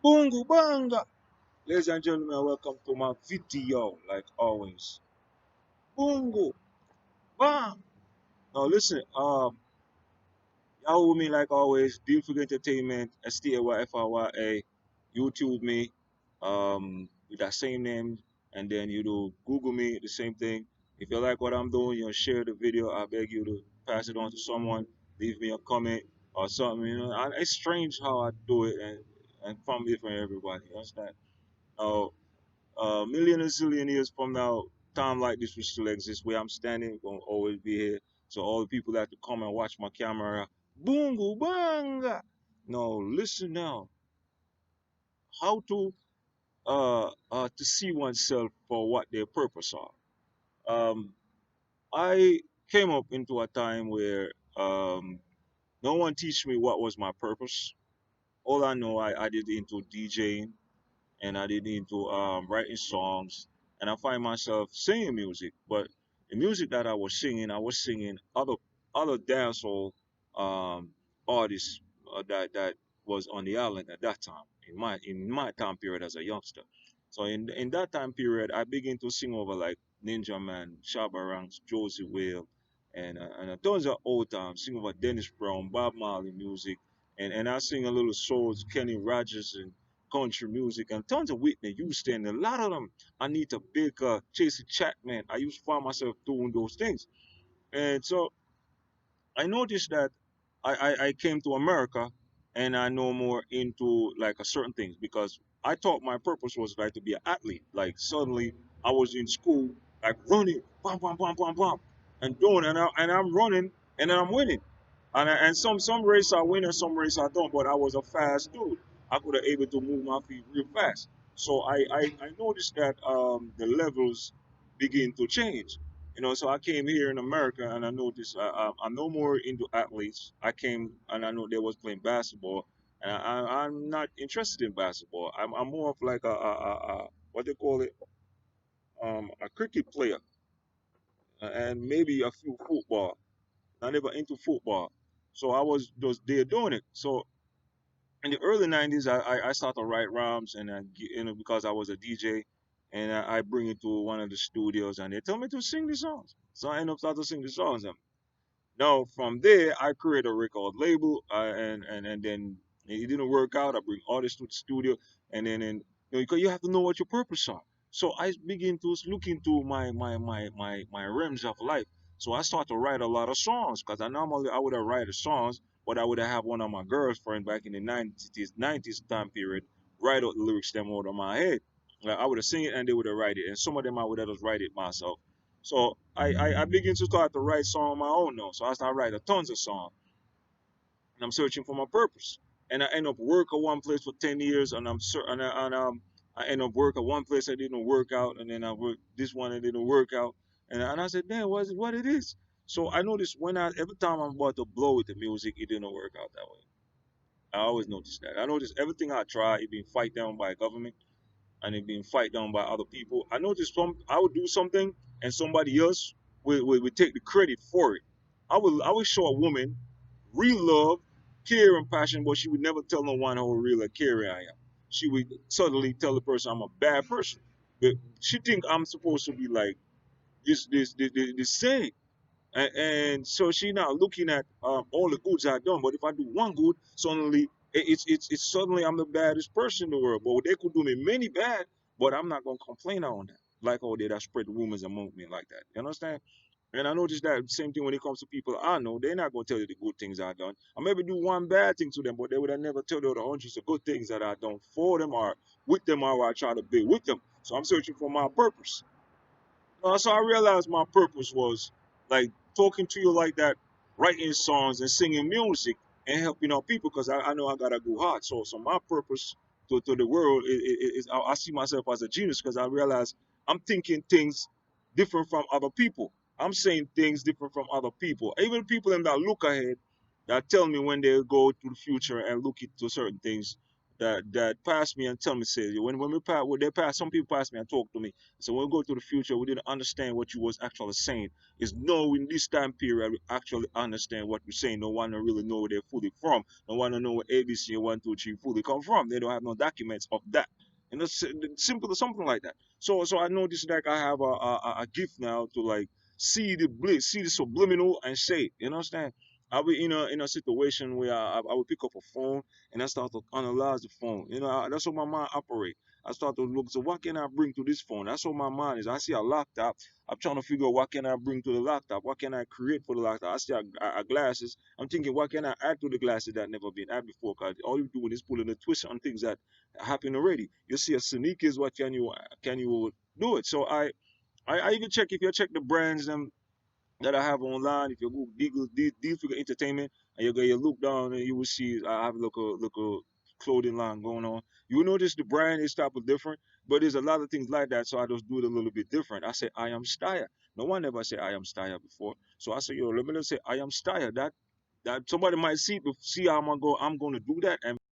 Bungu banga. Ladies and gentlemen, welcome to my video, like always. Bungu bang. Now listen, y'all with me like always. Beautiful Entertainment, STAYFRYA. YouTube me, with that same name, and then you do Google me, the same thing. If you like what I'm doing, you share the video. I beg you to pass it on to someone. Leave me a comment or something. It's strange how I do it, and from different everybody. You understand? Uh, a million and zillion years from now, time like this will still exist. Where I'm standing, gonna always be here. So all the people that to come and watch my camera, boongo banga. No, listen now. How to see oneself for what their purpose are. Um, I came up into a time where no one teach me what was my purpose. All I know, I did into DJing and I did into writing songs, and I find myself singing music. But the music that I was singing other dancehall um, artists that was on the island at that time in my time period as a youngster. So in that time period, I began to sing over like Ninja Man, Shabba Ranks, Josie Whale, and tons of old times, sing over Dennis Brown, Bob Marley music, and I sing a little souls, Kenny Rogers and country music, and tons of Whitney Houston. A lot of them, Anita Baker, Tracy Chapman. I used to find myself doing those things. And so I noticed that I came to America and I know more into like a certain things because I thought my purpose was like to be an athlete. Like suddenly I was in school, like running, bam, bam, bam, bam, bam, and doing, and I'm running and then I'm winning. And some race I win and some race I don't, but I was a fast dude. I could have able to move my feet real fast. So I noticed that the levels begin to change. So I came here in America and I noticed I'm no more into athletes. I came and I know they was playing basketball, and I'm not interested in basketball. I'm more of like a what they call it, a cricket player, and maybe a few football. I never into football, so I was just there doing it. So in the early '90s, I started to write rhymes, and because I was a DJ, and I bring it to one of the studios, and they tell me to sing the songs. So I end up starting to sing the songs. Now from there, I create a record label, and then it didn't work out. I bring artists to the studio, and because you have to know what your purpose are. So I begin to look into my realms of life. So I start to write a lot of songs because I would have write the songs, but I would have one of my girlfriend back in the nineties time period write out the lyrics them out of my head. Like, I would have sing it and they would have write it, and some of them I would have just write it myself. So I begin to start to write song on my own now. So I start writing tons of songs, and I'm searching for my purpose. And I end up work at one place for 10 years, and I end up work at one place that didn't work out, and then I work this one that didn't work out, and I said, damn, what it is? So I noticed every time I'm about to blow with the music, it didn't work out that way. I always noticed that. I noticed everything I try, it being fight down by government and it being fight down by other people. I noticed I would do something and somebody else would take the credit for it. I would show a woman real love, care and passion, but she would never tell no one how real and caring I am. She would suddenly tell the person I'm a bad person. But she think I'm supposed to be like this saying. And so she now looking at all the goods I've done. But if I do one good, suddenly it's suddenly I'm the baddest person in the world. But they could do me many bad, but I'm not gonna complain on that. Like how they that spread rumors among me like that. You understand? And I noticed that same thing when it comes to people I know, they're not gonna tell you the good things I've done. I maybe do one bad thing to them, but they would have never tell you the hundreds of good things that I've done for them or with them or I try to be with them. So I'm searching for my purpose. So I realized my purpose was like talking to you like that, writing songs and singing music and helping out people because I know I gotta go hard. So my purpose to the world is I see myself as a genius because I realize I'm thinking things different from other people. I'm saying things different from other people. Even people that look ahead that tell me when they go to the future and look into certain things, that pass me and tell me, say, when we pass, when they pass, some people pass me and talk to me. So when we go to the future, we didn't understand what you was actually saying. Is no, in this time period we actually understand what you're saying. No one to really know where they're fully from. No one to know where ABC and 1, 2, 3 fully come from. They don't have no documents of that. And it's simple, something like that. So I know this, like I have a gift now to like see the bliss, see the subliminal and say it. You understand? I'll be in a situation where I will pick up a phone and I start to analyze the phone. That's how my mind operate. I start to look, so what can I bring to this phone? That's how my mind is. I see a laptop. I'm trying to figure out what can I bring to the laptop. What can I create for the laptop? I see a glasses. I'm thinking, what can I add to the glasses that never been added before? Because all you're doing is pulling a twist on things that happen already. You see a sneakers, what can you do it? So I even check, if you check the brands that I have online. If you go Deal Figure Entertainment and you look down and you will see I have a local clothing line going on. You will notice the brand is type of different, but there's a lot of things like that. So I just do it a little bit different. I say I am Style. No one ever say I am Style before. So I say, yo, let me just say I am Style. That somebody might see how I'm gonna do that, and